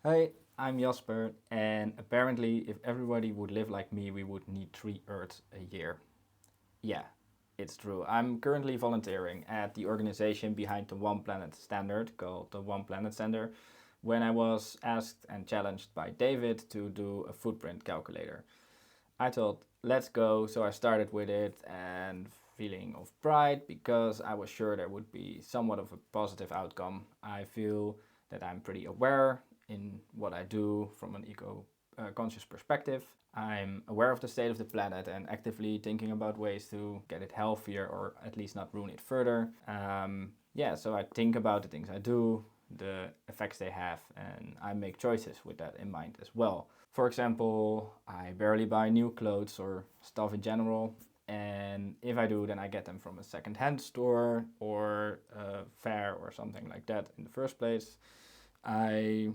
Hey, I'm Jasper, and apparently, if everybody would live like me, we would need 3 Earths a year. Yeah, it's true. I'm currently volunteering at the organization behind the One Planet Standard called the One Planet Center when I was asked and challenged by David to do a footprint calculator. I thought, let's go, so I started with it and feeling of pride because I was sure there would be somewhat of a positive outcome. I feel that I'm pretty aware in what I do from an eco conscious perspective. I'm aware of the state of the planet and actively thinking about ways to get it healthier or at least not ruin it further. So I think about the things I do, the effects they have, and I make choices with that in mind as well. For example, I barely buy new clothes or stuff in general, and if I do, then I get them from a second-hand store or a fair or something like that in the first place. I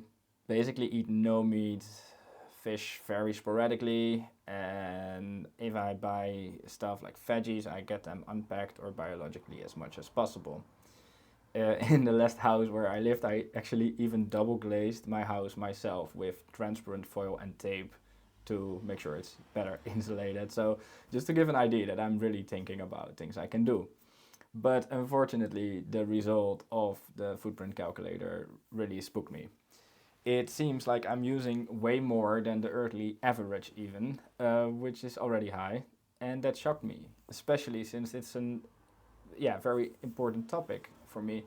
basically eat no meat, fish very sporadically, and if I buy stuff like veggies, I get them unpacked or biologically as much as possible. In the last house where I lived, I actually even double glazed my house myself with transparent foil and tape to make sure it's better insulated. So just to give an idea that I'm really thinking about things I can do. But unfortunately, the result of the footprint calculator really spooked me. It seems like I'm using way more than the earthly average even, which is already high. And that shocked me, especially since it's an very important topic for me.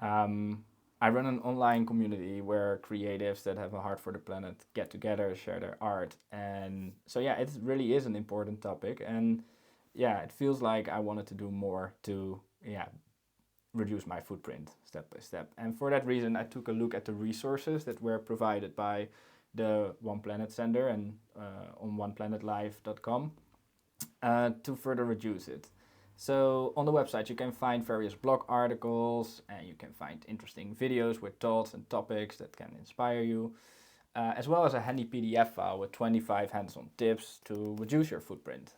I run an online community where creatives that have a heart for the planet get together, share their art, and so it really is an important topic. And it feels like I wanted to do more to reduce my footprint step by step. And for that reason, I took a look at the resources that were provided by the One Planet Center and on oneplanetlife.com to further reduce it. So on the website you can find various blog articles and you can find interesting videos with thoughts and topics that can inspire you, as well as a handy PDF file with 25 hands-on tips to reduce your footprint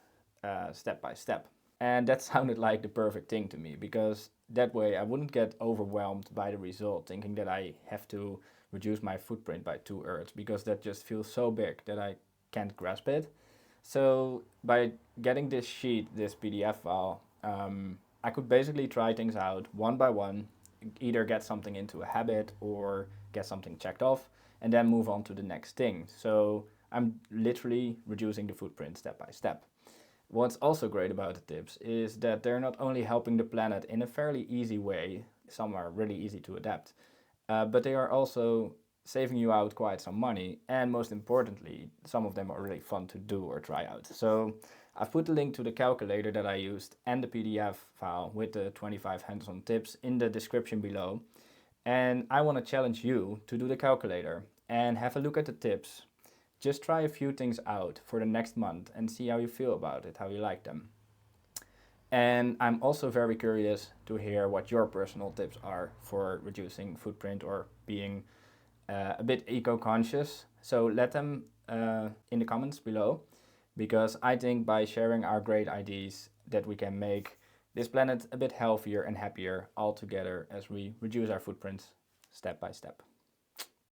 step by step. And that sounded like the perfect thing to me because that way I wouldn't get overwhelmed by the result thinking that I have to reduce my footprint by 2 Earths because that just feels so big that I can't grasp it. So by getting this sheet, this PDF file, I could basically try things out one by one, either get something into a habit or get something checked off, and then move on to the next thing. So I'm literally reducing the footprint step by step. What's also great about the tips is that they're not only helping the planet in a fairly easy way, some are really easy to adapt, but they are also saving you out quite some money, and most importantly, some of them are really fun to do or try out. So I've put the link to the calculator that I used and the PDF file with the 25 hands-on tips in the description below. And I want to challenge you to do the calculator and have a look at the tips. Just try a few things out for the next month and see how you feel about it, how you like them. And I'm also very curious to hear what your personal tips are for reducing footprint or being a bit eco-conscious. So let them in the comments below, because I think by sharing our great ideas that we can make this planet a bit healthier and happier all together as we reduce our footprints step by step.